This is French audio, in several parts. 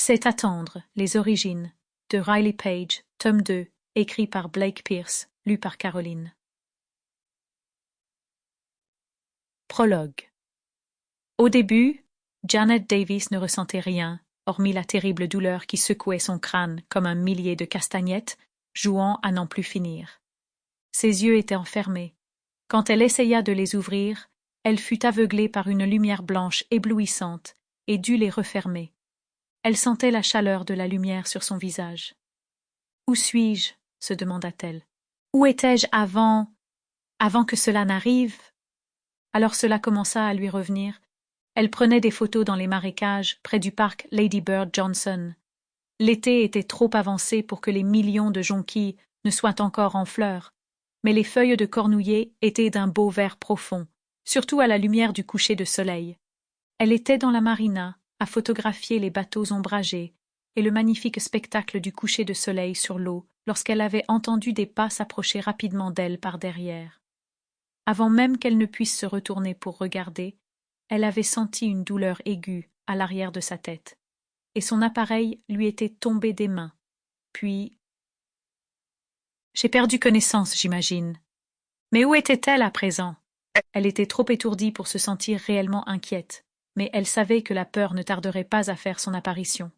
C'est attendre, les origines, de Riley Page, tome 2, écrit par Blake Pierce, lu par Caroline. Prologue. Au début, Janet Davis ne ressentait rien, hormis la terrible douleur qui secouait son crâne comme un millier de castagnettes, jouant à n'en plus finir. Ses yeux étaient enfermés. Quand elle essaya de les ouvrir, elle fut aveuglée par une lumière blanche éblouissante et dut les refermer. Elle sentait la chaleur de la lumière sur son visage. « Où suis-je » se demanda-t-elle. « Où étais-je avant que cela n'arrive ?» Alors cela commença à lui revenir. Elle prenait des photos dans les marécages, près du parc Lady Bird Johnson. L'été était trop avancé pour que les millions de jonquilles ne soient encore en fleurs, mais les feuilles de cornouiller étaient d'un beau vert profond, surtout à la lumière du coucher de soleil. Elle était dans la marina, à photographier les bateaux ombragés et le magnifique spectacle du coucher de soleil sur l'eau lorsqu'elle avait entendu des pas s'approcher rapidement d'elle par derrière. Avant même qu'elle ne puisse se retourner pour regarder, elle avait senti une douleur aiguë à l'arrière de sa tête, et son appareil lui était tombé des mains. Puis... J'ai perdu connaissance, j'imagine. Mais où était-elle à présent? Elle était trop étourdie pour se sentir réellement inquiète, mais elle savait que la peur ne tarderait pas à faire son apparition.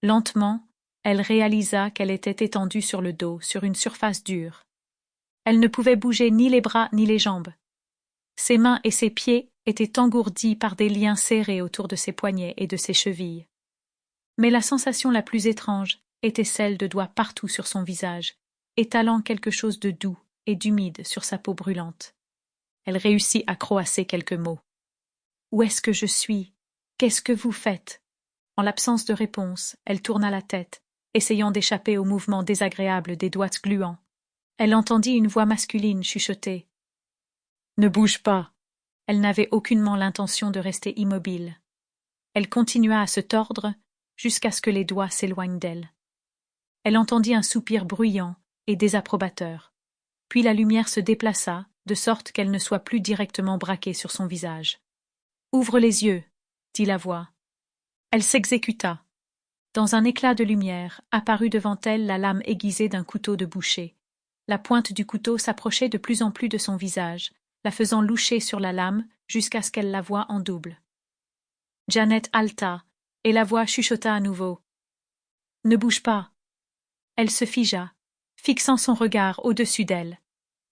Lentement, elle réalisa qu'elle était étendue sur le dos, sur une surface dure. Elle ne pouvait bouger ni les bras ni les jambes. Ses mains et ses pieds étaient engourdis par des liens serrés autour de ses poignets et de ses chevilles. Mais la sensation la plus étrange était celle de doigts partout sur son visage, étalant quelque chose de doux et d'humide sur sa peau brûlante. Elle réussit à croasser quelques mots. « Où est-ce que je suis? Qu'est-ce que vous faites ?» En l'absence de réponse, elle tourna la tête, essayant d'échapper au mouvement désagréable des doigts gluants. Elle entendit une voix masculine chuchoter. « Ne bouge pas !» Elle n'avait aucunement l'intention de rester immobile. Elle continua à se tordre jusqu'à ce que les doigts s'éloignent d'elle. Elle entendit un soupir bruyant et désapprobateur. Puis la lumière se déplaça, de sorte qu'elle ne soit plus directement braquée sur son visage. « Ouvre les yeux !» dit la voix. Elle s'exécuta. Dans un éclat de lumière, apparut devant elle la lame aiguisée d'un couteau de boucher. La pointe du couteau s'approchait de plus en plus de son visage, la faisant loucher sur la lame jusqu'à ce qu'elle la voie en double. Janet haleta, et la voix chuchota à nouveau. « Ne bouge pas !» Elle se figea, fixant son regard au-dessus d'elle,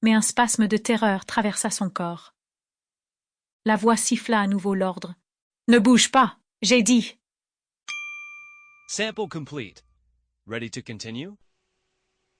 mais un spasme de terreur traversa son corps. La voix siffla à nouveau l'ordre. « Ne bouge pas, j'ai dit !» Sample complete. Ready to continue?